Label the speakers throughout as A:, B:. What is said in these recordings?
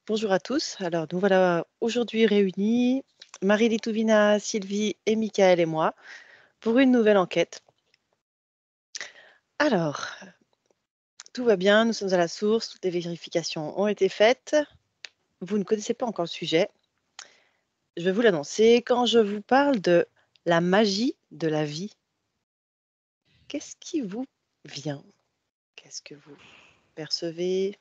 A: Bonjour à tous. Alors, nous voilà aujourd'hui réunis, Marie-Litouvina, Sylvie et Michael et moi, pour une nouvelle enquête. Alors, tout va bien, nous sommes à la source, toutes les vérifications ont été faites. Vous ne connaissez pas encore le sujet. Je vais vous l'annoncer. Quand je vous parle de la magie de la vie, qu'est-ce qui vous vient? Qu'est-ce que vous percevez?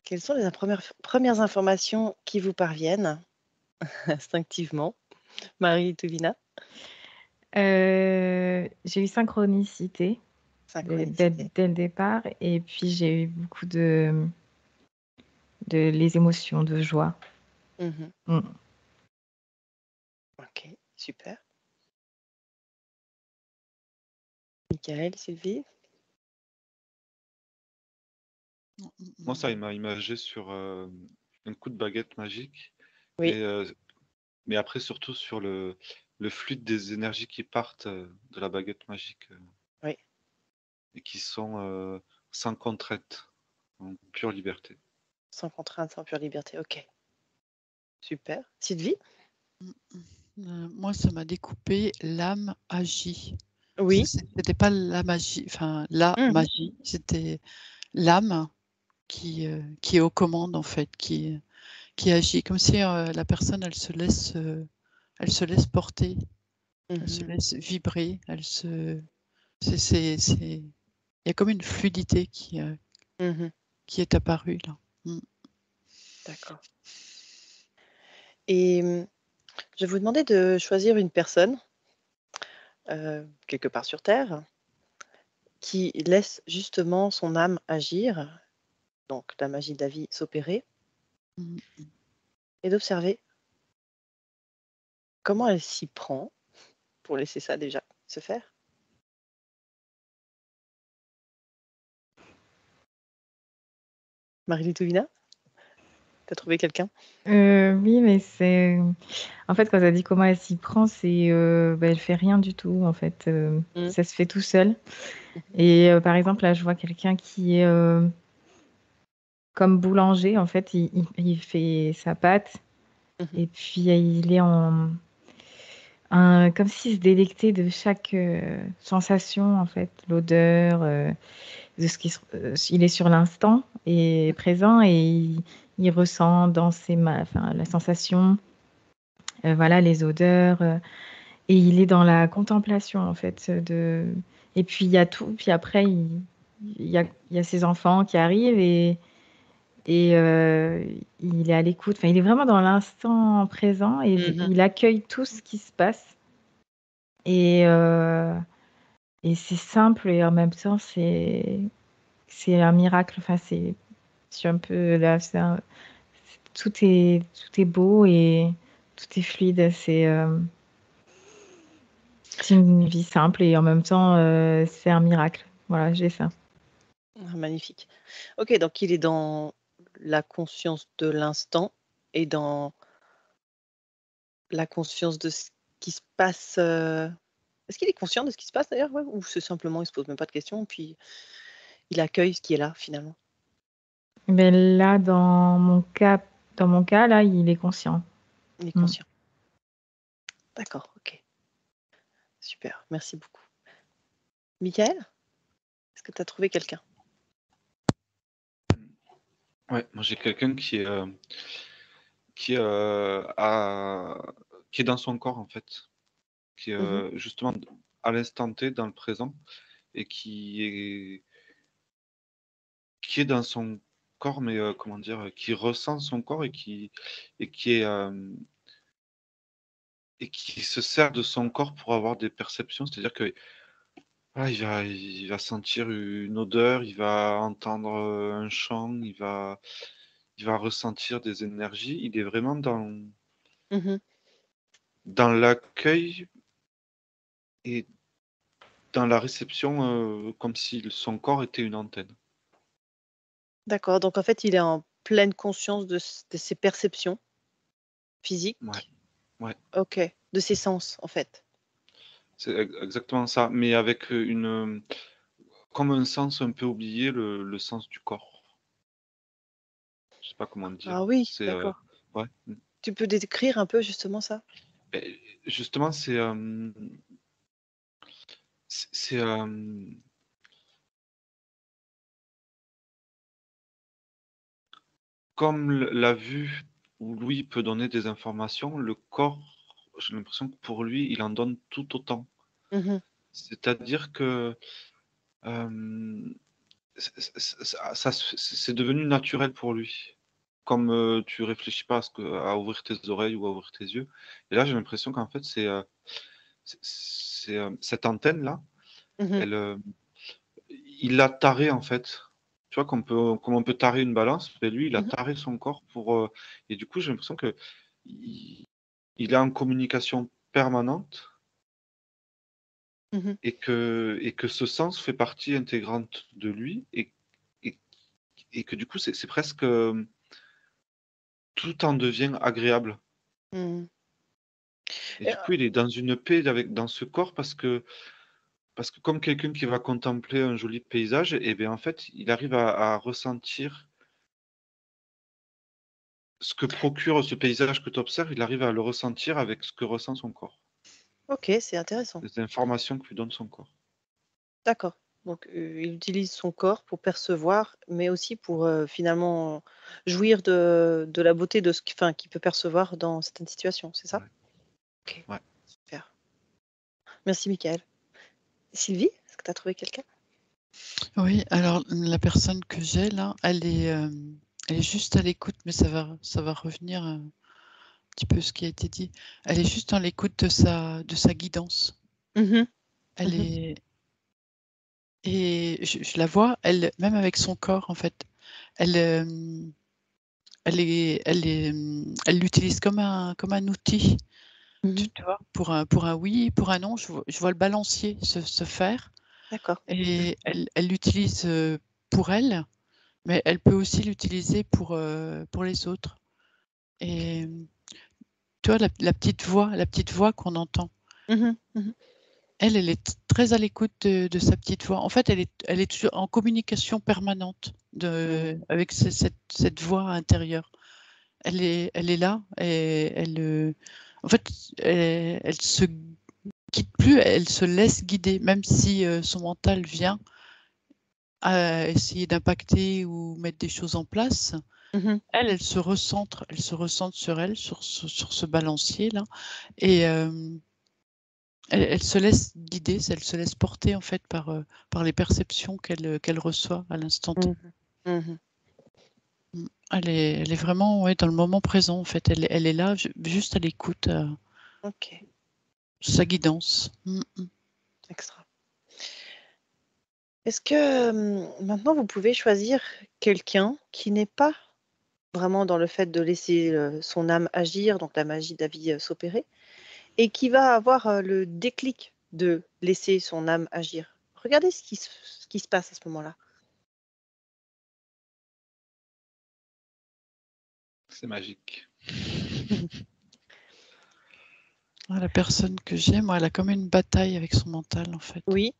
A: Quelles sont les premières informations qui vous parviennent instinctivement? Marie-Litouvina,
B: J'ai eu synchronicité
A: synchronicité.
B: dès le départ et puis j'ai eu beaucoup de les émotions de joie.
A: Mhm.
B: Mm.
A: Ok, super. Michael, Sylvie?
C: Moi, ça, il m'a imagé sur un coup de baguette magique,
A: Oui.
C: mais, mais après, surtout sur le flux des énergies qui partent de la baguette magique
A: Oui.
C: et qui sont sans contrainte, en pure liberté.
A: Sans contrainte, sans pure liberté. Ok. Super. Sylvie?
D: Moi, ça m'a découpé l'âme agit.
A: Oui.
D: C'était pas la magie, enfin la
A: Mhm.
D: magie, c'était l'âme qui est aux commandes en fait, qui agit comme si la personne elle se laisse porter, elle se
A: Mhm.
D: laisse vibrer, il y a comme une fluidité
A: Mhm.
D: qui est apparue là.
A: D'accord. Et je vais vous demander de choisir une personne, quelque part sur Terre, qui laisse justement son âme agir, donc la magie de la vie s'opérer,
D: Mm.
A: et d'observer comment elle s'y prend pour laisser ça déjà se faire. Marie-Litouvina, t'as trouvé quelqu'un?
B: Oui, mais c'est en fait quand tu as dit comment elle s'y prend, c'est elle fait rien du tout en fait.
A: Mm.
B: Ça se fait tout seul.
A: Mhm.
B: Et par exemple là, je vois quelqu'un qui est comme boulanger en fait. Il fait sa pâte
A: Mhm.
B: et puis il est comme s'il se délectait de chaque sensation en fait, l'odeur, de ce il est sur l'instant et présent et il ressent dans ses mains, enfin la sensation, voilà les odeurs et il est dans la contemplation en fait et puis il y a tout, puis après il y a ses enfants qui arrivent et il est à l'écoute, enfin il est vraiment dans l'instant présent et
A: Mhm.
B: il accueille tout ce qui se passe et et c'est simple et en même temps c'est un miracle. Enfin je suis un peu là, tout est beau et tout est fluide. C'est une vie simple et en même temps c'est un miracle. Voilà, j'ai ça.
A: Ah, magnifique. Ok, donc il est dans la conscience de l'instant et dans la conscience de ce qui se passe. Est-ce qu'il est conscient de ce qui se passe d'ailleurs, ouais, ou c'est simplement il se pose même pas de questions, puis il accueille ce qui est là finalement?
B: Mais là dans mon cas là, il est conscient.
A: Il est
B: Mm.
A: conscient. D'accord, ok. Super, merci beaucoup. Michael, est-ce que tu as trouvé quelqu'un?
C: Ouais, moi j'ai quelqu'un qui, qui est dans son corps en fait, qui est
A: Mhm.
C: justement à l'instant T, dans le présent, et qui est dans son corps, mais comment dire, qui ressent son corps et et qui se sert de son corps pour avoir des perceptions. C'est-à-dire que il va sentir une odeur, il va entendre un chant, il va ressentir des énergies. Il est vraiment dans,
A: Mhm.
C: dans l'accueil et dans la réception, comme si son corps était une antenne.
A: D'accord, donc en fait, il est en pleine conscience de ses perceptions
C: Ouais,
A: physiques?
C: ouais,
A: OK, de ses sens, en fait?
C: c'est exactement ça, mais avec, comme un sens un peu oublié, le sens du corps. Je sais pas comment
A: Ah
C: dire.
A: oui,
C: C'est,
A: d'accord.
C: ouais,
A: Tu peux décrire un peu justement ça?
C: et justement, c'est comme la vue où l'ouïe peut donner des informations, le corps, j'ai l'impression que pour lui, il en donne tout autant.
A: Mmh.
C: C'est-à-dire que, hem, c'est devenu naturel pour lui. Comme, tu réfléchis pas à ouvrir tes oreilles ou à ouvrir tes yeux. Et là, j'ai l'impression qu'en fait, cette antenne-là,
A: Mmh.
C: elle, il l'a taré en fait. Tu vois, comme on peut tarer une balance, beh, lui, il a
A: Mmh.
C: taré son corps et du coup, j'ai l'impression qu'il il est en communication permanente
A: Mmh.
C: et que ce sens fait partie intégrante de lui et et que du coup, c'est presque, tout en devient agréable
A: Mmh.
C: et
A: Et
C: du coup, il est dans une paix dans ce corps parce que comme quelqu'un qui va contempler un joli paysage et bien, en fait, il arrive à ressentir ce que procure ce paysage que tu observes, il arrive à le ressentir avec ce que ressent son corps,
A: OK, c'est intéressant.
C: les informations que lui donne son corps.
A: D'accord. Donc, il utilise son corps pour percevoir, mais aussi pour, finalement, jouir de la beauté de ce qu'il peut percevoir dans certaines situations, c'est ça?
C: Ouais,
A: OK,
C: ouais.
A: super. Merci Michael. Sylvie, est-ce que tu as trouvé quelqu'un?
D: Oui, alors la personne que j'ai là, elle est juste à l'écoute, mais ça va revenir un petit peu ce qui a été dit. Elle est juste dans l'écoute de sa guidance.
A: Mmh.
D: Elle
A: Mmh.
D: est et je la vois, elle même avec son corps en fait, elle, elle l'utilise comme un outil,
A: Mmh.
D: tu vois? Pour un oui, pour un non, je vois le balancier se faire
A: D'accord.
D: et elle l'utilise, pour elle, mais elle peut aussi l'utiliser pour les autres et tu vois la petite voix qu'on entend,
A: Mmh. Mmh.
D: elle est très à l'écoute de sa petite voix. En fait, elle est toujours en communication permanente
A: Mmh.
D: avec cette voix intérieure. Elle est là et en fait, elle se guide plus, elle se laisse guider, même si, son mental vient à essayer d'impacter ou mettre des choses en place.
A: Mmh.
D: Elle se recentre sur elle, sur ce balancier-là et elle se laisse guider, elle se laisse porter en fait par les perceptions qu'elle reçoit à l'instant T.
A: Mmh. Mmh.
D: Mmh. Elle est vraiment, ouais, dans le moment présent en fait. Elle est là, juste à l'écoute,
A: OK,
D: sa guidance. Mmh mh.
A: extra. Est-ce que, maintenant vous pouvez choisir quelqu'un qui n'est pas vraiment dans le fait de laisser, son âme agir, donc la magie de la vie, s'opérer et qui va avoir, le déclic de laisser son âme agir? Regardez ce qui se passe à ce moment-là.
C: C'est magique.
D: Ah, la personne que j'aime, moi, elle a comme une bataille avec son mental en fait.
A: Oui,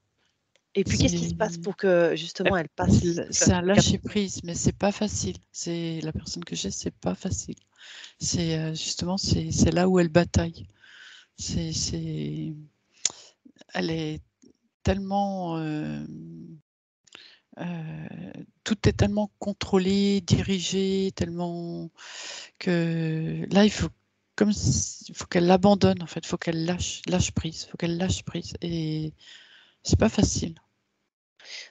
A: et puis qu'est-ce qui se passe
D: C'est
A: pour que justement elle passe
D: c'est un
A: le cap?
D: lâcher prise, mais c'est pas facile. C'est la personne que j'ai, c'est pas facile. Justement, c'est là où elle bataille. C'est Elle est tellement, tout est tellement contrôlé, dirigé, tellement que là, il faut qu'elle l'abandonne en fait, il faut qu'elle lâche prise, il faut qu'elle lâche prise et c'est pas facile.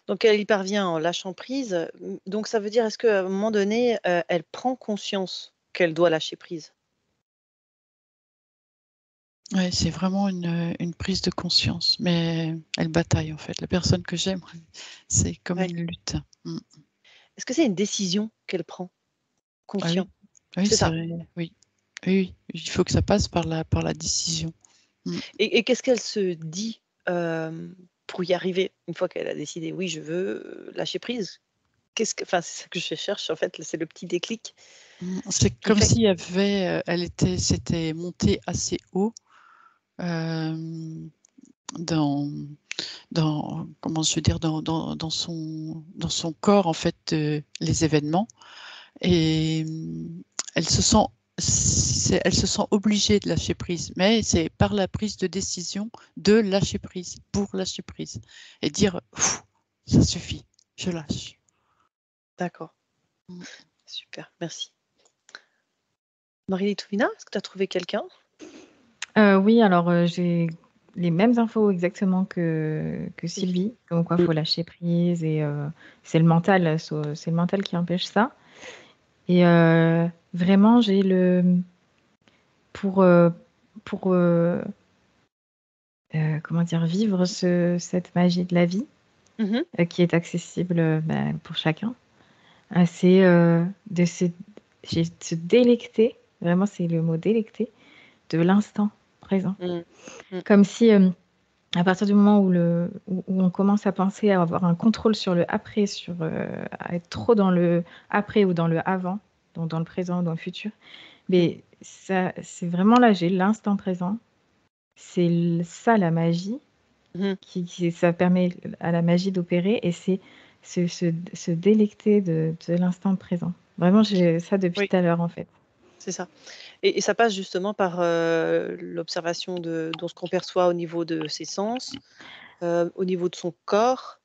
A: Donc elle y parvient en lâchant prise, donc ça veut dire est-ce qu'à un moment donné, elle prend conscience qu'elle doit lâcher prise?
D: Ouais, c'est vraiment une prise de conscience, mais elle bataille en fait. La personne que j'aime, c'est comme
A: Ouais.
D: une lutte. Mmh.
A: Est-ce que c'est une décision qu'elle prend,
D: Ah
A: conscient?
D: oui, oui,
A: C'est
D: c'est
A: ça?
D: vrai, oui. Oui, il faut que ça passe par la décision.
A: Et qu'est-ce qu'elle se dit pour y arriver une fois qu'elle a décidé, oui, je veux lâcher prise? Enfin, c'est ça que je cherche en fait, c'est le petit déclic
D: C'est
A: qui
D: comme
A: fait.
D: si elle s'était montée assez haut dans, comment je veux dire, dans son corps en fait, les événements, et elle se sent obligée de lâcher prise, mais c'est par la prise de décision de lâcher prise, pour lâcher prise et dire ça suffit, je lâche.
A: D'accord. Super, merci. Marie-Litvina, est-ce que tu as trouvé quelqu'un?
B: Oui, alors j'ai les mêmes infos exactement que Sylvie. Donc, il faut lâcher prise et c'est le mental, c'est le mental qui empêche ça. Et vraiment, j'ai pour comment dire, vivre cette magie de la vie qui est accessible pour chacun. C'est de se délecter, vraiment c'est le mot délecter, de l'instant présent. Comme si à partir du moment où on commence à penser à avoir un contrôle sur le après, à être trop dans le après ou dans le avant, donc dans le présent, dans le futur, mais ça, c'est vraiment là, j'ai l'instant présent. C'est ça la magie, ça permet à la magie d'opérer, et c'est se délecter de l'instant présent. Vraiment, j'ai ça depuis tout à l'heure en fait.
A: C'est ça. Et ça passe justement par l'observation de ce qu'on perçoit au niveau de ses sens, au niveau de son corps.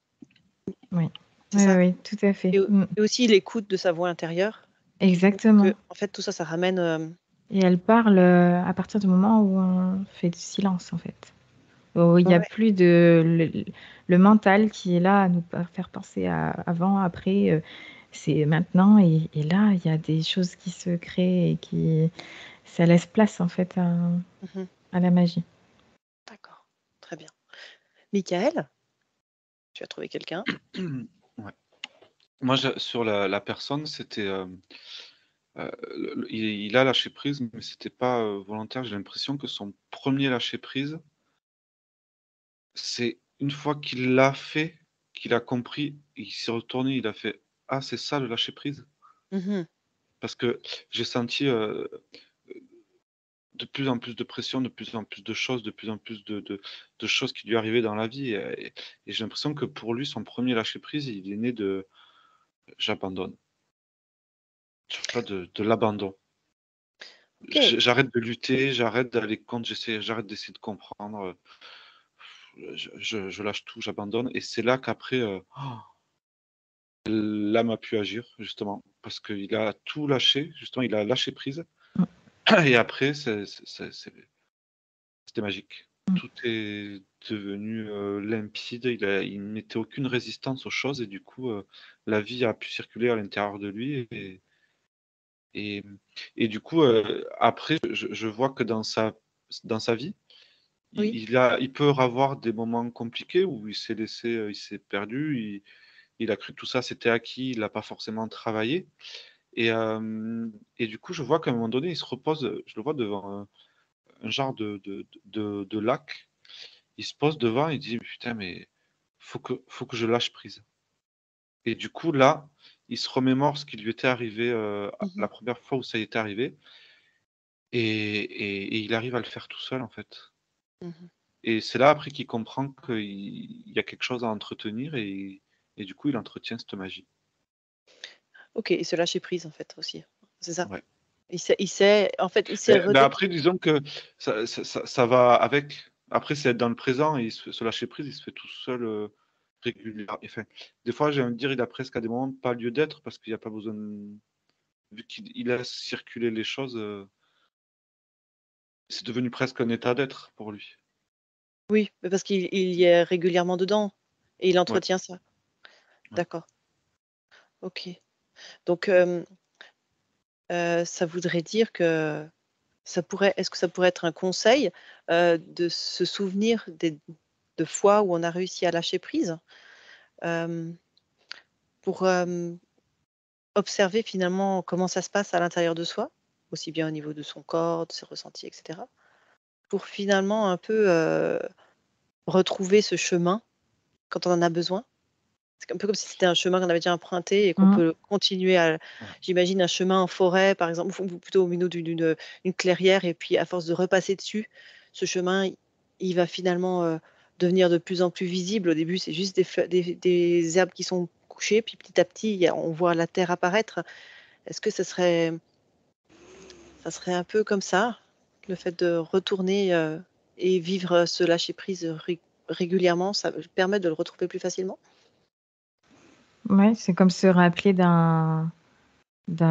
B: Oui,
A: C'est ça.
B: oui, tout à fait.
A: Et aussi l'écoute de sa voix intérieure.
B: Exactement.
A: En fait, tout ça, ça ramène.
B: Et elle parle à partir du moment où on fait du silence, en fait. Où il n'y a plus le mental qui est là à nous faire penser à avant, après. C'est maintenant. Et là, il y a des choses qui se créent et ça laisse place, en fait, à la magie.
A: D'accord. Très bien. Michael, tu as trouvé quelqu'un?
C: Ouais. Moi, sur la personne, c'était. Il a lâché prise, mais c'était pas volontaire. J'ai l'impression que son premier lâcher prise, c'est une fois qu'il l'a fait, qu'il a compris, il s'est retourné, il a fait: «Ah, c'est ça le lâcher prise?» Parce que j'ai senti, de plus en plus de pression, de plus en plus de choses, de plus en plus de choses qui lui arrivaient dans la vie, et j'ai l'impression que pour lui, son premier lâcher prise, il est né de: «J'abandonne». Tu vois? De l'abandon.
A: Ok.
C: J'arrête de lutter, j'arrête d'aller contre, j'arrête d'essayer de comprendre, je lâche tout, j'abandonne, et c'est là qu'après, l'âme a pu agir justement, parce qu'il a tout lâché, justement, il a lâché prise, et après c'était magique. Tout est devenu, limpide, il ne mettait aucune résistance aux choses, et du coup, la vie a pu circuler à l'intérieur de lui, et du coup, après je vois que dans sa vie,
A: Oui.
C: il peut avoir des moments compliqués où il s'est laissé, il s'est perdu, il a cru que tout ça c'était acquis, il l'a pas forcément travaillé, et du coup, je vois qu'à un moment donné, il se repose, je le vois devant un genre de lac. Il se pose devant, il dit: «Putain, mais faut que je lâche prise», et du coup, là, il se remémore ce qui lui était arrivé, la première fois où ça lui était arrivé, et il arrive à le faire tout seul, en fait, et c'est là, après, qu'il comprend qu'il y a quelque chose à entretenir, et du coup, il entretient cette magie.
A: Ok, et se lâcher prise en fait aussi. C'est ça.
C: Ouais.
A: En fait, il s'est
C: Après, disons que ça va avec. Après, c'est être dans le présent, et se lâcher prise, il se fait tout seul, régulièrement. Enfin, des fois, j'ai envie de dire, il a presque à des moments pas lieu d'être, parce qu'il y a pas besoin vu qu'il laisse circuler les choses, c'est devenu presque un état d'être pour lui.
A: Oui, mais parce qu'il y est régulièrement dedans et il
C: Ouais,
A: entretient ça.
C: ouais.
A: D'accord. Ok. Donc, ça voudrait dire que est-ce que ça pourrait être un conseil de se souvenir de fois où on a réussi à lâcher prise euh, pour observer finalement comment ça se passe à l'intérieur de soi? aussi bien au niveau de son corps, de ses ressentis, etc. Pour finalement un peu retrouver ce chemin quand on en a besoin. C'est un peu comme si c'était un chemin qu'on avait déjà emprunté et qu'on
B: Mmh.
A: peut continuer à.
C: Ouais.
A: J'imagine un chemin en forêt, par exemple, ou plutôt au milieu d'une clairière, et puis à force de repasser dessus, ce chemin, il va finalement devenir de plus en plus visible. Au début, c'est juste des herbes qui sont couchées, puis petit à petit, on voit la terre apparaître. Est-ce que ça serait un peu comme ça, le fait de retourner et vivre ce lâcher-prise régulièrement, ça permet de le retrouver plus facilement?
B: Ouais, c'est comme se rappeler d'un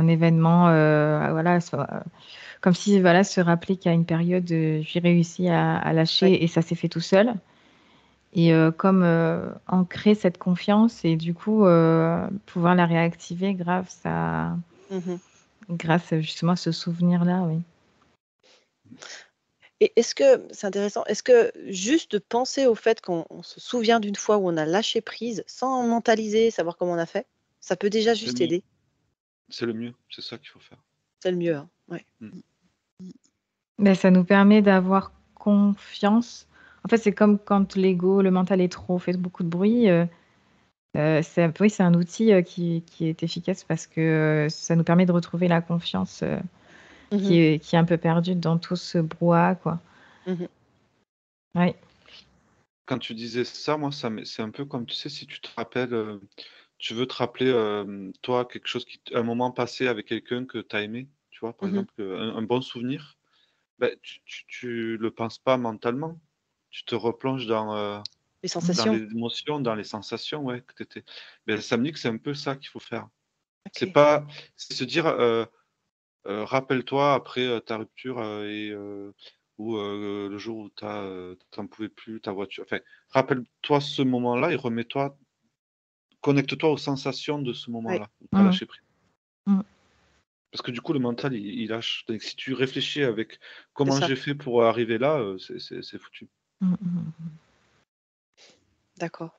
B: événement, voilà, comme si, voilà, se rappeler qu'à une période, j'ai réussi à
A: Ouais.
B: lâcher et ça s'est fait tout seul et comme, ancrer cette confiance et du coup, pouvoir la réactiver
A: Mmh.
B: grâce justement à ce souvenir-là, oui.
A: Et est-ce que c'est intéressant, est-ce que juste de penser au fait qu'on se souvient d'une fois où on a lâché prise, sans mentaliser, savoir comment on a fait, ça peut déjà
C: C'est le
A: juste
C: mieux.
A: aider?
C: C'est le mieux. C'est ça qu'il faut faire.
A: C'est le mieux, hein? Ouais.
C: Mm.
B: Mais ça nous permet d'avoir confiance. En fait, c'est comme quand l'ego, le mental est trop fait beaucoup de bruit, c'est un outil, qui est efficace parce que, ça nous permet de retrouver la confiance,
A: Mmh.
B: qui est un peu perdue dans tout ce brouhaha, quoi.
A: Mmh.
B: Oui.
C: Quand tu disais ça, moi, c'est un peu comme, tu sais, si tu te rappelles, tu veux te rappeler, toi, quelque chose un moment passé avec quelqu'un que tu as aimé, tu vois, par
A: Mmh.
C: exemple, un bon souvenir, ben, tu le penses pas mentalement. Tu te replonges
A: Les
C: dans
A: sensations?
C: les émotions, dans les sensations, ouais, que tu étais. Ben, ça me dit que c'est un peu ça qu'il faut faire. C'est
A: OK.
C: pas, c'est se dire, rappelle-toi après ta rupture ou le jour où tu n'en pouvais plus, ta voiture. Enfin, rappelle-toi ce moment-là et remets-toi, connecte-toi aux sensations de ce
A: Ouais,
C: moment-là où tu as
B: Mmh.
C: lâché prise.
B: Mmh.
C: Parce que du coup, le mental, il lâche. Donc, si tu réfléchis avec
A: c'est
C: comment
A: ça.
C: j'ai fait pour arriver là, c'est foutu.
B: Mmh mh.
A: D'accord.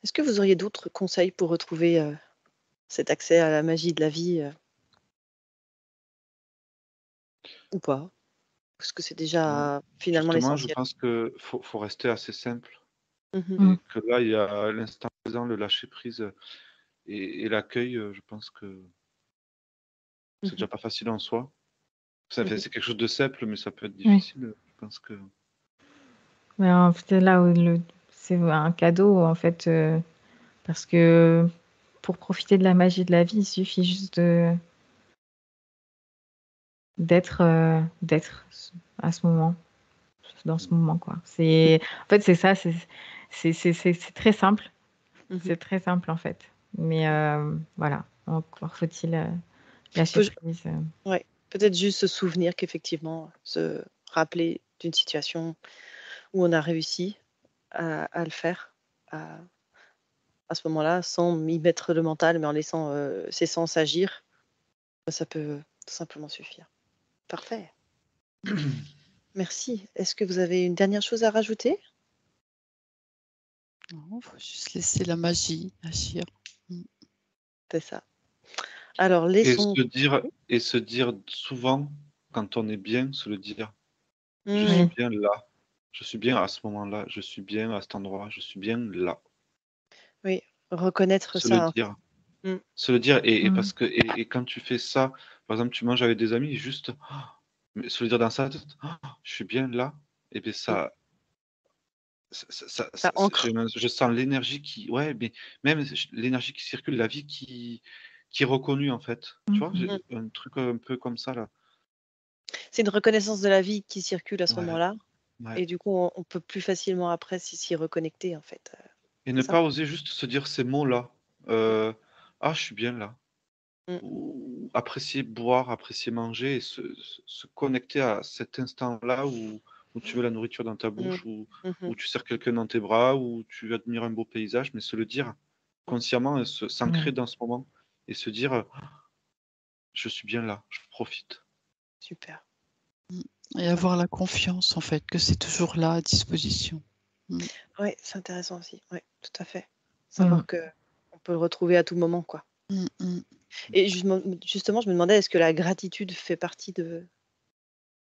A: Est-ce que vous auriez d'autres conseils pour retrouver, cet accès à la magie de la vie, ou pas? Est-ce que c'est
C: Heu,
A: déjà finalement
C: Justement, je
A: l'essentiel?
C: pense que faut rester assez simple
A: Mmh.
B: Mmh.
C: et que là, il y a l'instant présent, le lâcher prise, et l'accueil, je pense que c'est
A: Mmh.
C: déjà pas facile en soi. Ça fait
A: Mmh.
C: c'est quelque chose de simple, mais ça peut être
B: Oui.
C: difficile, je pense que
B: Mais en fait, là où c'est un cadeau, en fait, parce que pour profiter de la magie de la vie, il suffit juste d'être à ce moment, dans ce
C: mmh,
B: moment, quoi. En fait, c'est ça, c'est très simple.
A: Mmh.
B: C'est très simple, en fait. Mais voilà, encore faut-il, lâcher
A: Peut
B: prise,
A: Ouais, peut-être juste se souvenir qu'effectivement, se rappeler d'une situation où on a réussi à le faire, à à ce moment-là, sans y mettre le mental, mais en laissant, ses sens agir, ça peut tout simplement suffire. Parfait, merci. Est-ce que vous avez une dernière chose à rajouter?
D: Non, faut juste laisser la magie agir. Mmh.
A: C'est ça. Alors
C: et
A: laissons.
C: se dire souvent, quand on est bien, se le dire: «Je suis
A: Mmh,
B: oui.
C: bien là, je suis bien à ce moment-là, je suis bien à cet endroit, je suis bien là».
A: oui, reconnaître
C: Se le
A: ça, en fait.
C: dire,
A: Mmh,
C: se le dire et
B: Mmh.
C: parce que quand tu fais ça, par exemple, tu manges avec des amis, juste, mais se le dire dans sa tête: «Je suis bien là», et beh,
A: mmh, ça ancre.
C: je sens l'énergie qui, ouais, mais même l'énergie qui circule, la vie qui est reconnue, en fait. Tu
B: Mmh
C: vois?
B: mh.
A: Mmh.
C: J'ai un truc un peu comme ça, là.
A: C'est une reconnaissance de la vie qui circule à ce
C: Ouais,
A: moment-là,
C: ouais,
A: et du coup, on peut plus facilement après s'y reconnecter, en fait,
C: et ne
A: c'est ça?
C: pas oser juste se dire ces mots-là, heu: «Ah, je suis bien là»,
A: Mmh,
C: ou apprécier boire, apprécier manger et se connecter à cet instant-là où tu veux la nourriture dans ta
A: mmh,
C: bouche,
A: mmh
C: où tu serres quelqu'un dans tes bras, où tu admires un beau paysage, mais se le dire
A: mh.
C: consciemment et s'ancrer
B: Ouais.
C: dans ce moment et se dire, «Je suis bien là, je profite».
A: Super.
D: Mmh. Et avoir la confiance, en fait, que c'est toujours là à disposition. Mmh.
A: Ouais, c'est intéressant aussi. Ouais, tout à fait.
B: Mmh.
A: Savoir que on peut le retrouver à tout moment, quoi.
D: Mmh mh.
A: Et justement, je me demandais, est-ce que la gratitude fait partie de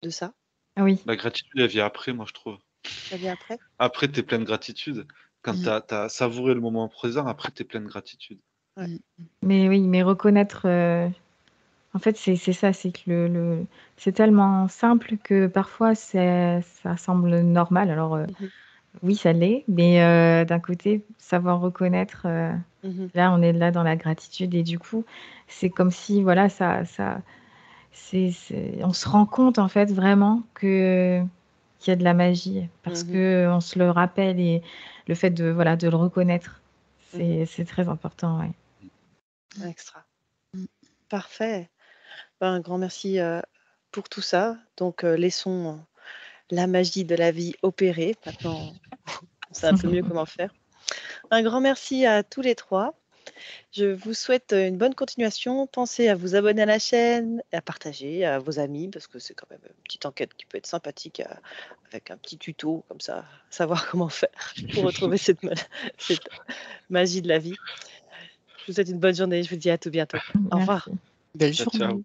A: ça?
B: Ah oui.
C: La gratitude, elle vient après, moi, je trouve.
A: Ça vient après?
C: Après, tu es plein de gratitude. Quand tu
D: Mmh.
C: as savouré le moment présent, après, tu es plein de gratitude.
A: Ouais.
D: Mmh.
B: Mais oui, mais reconnaître, en fait, c'est ça, c'est que c'est tellement simple que parfois ça semble normal. Alors,
A: Mmh.
B: oui, ça l'est, mais d'un côté, savoir reconnaître,
A: Mmh.
B: là, on est là dans la gratitude et du coup, c'est comme si, voilà, on se rend compte, en fait, vraiment qu'il y a de la magie parce
A: Mmh.
B: qu'on se le rappelle et le fait de, voilà, de le reconnaître,
A: Mmh.
B: c'est très important, ouais.
A: Extra.
D: Mmh.
A: Parfait. Ben, un grand merci, pour tout ça. Donc, laissons, la magie de la vie opérer. Maintenant, on sait un peu mieux comment faire. Un grand merci à tous les 3. Je vous souhaite, une bonne continuation. Pensez à vous abonner à la chaîne, à partager à vos amis parce que c'est quand même une petite enquête qui peut être sympathique, avec un petit tuto comme ça, savoir comment faire pour retrouver cette magie de la vie. Je vous souhaite une bonne journée. Je vous dis à tout bientôt. Au revoir.
B: Merci.
D: Belle
C: Ciao, ciao.
D: journée.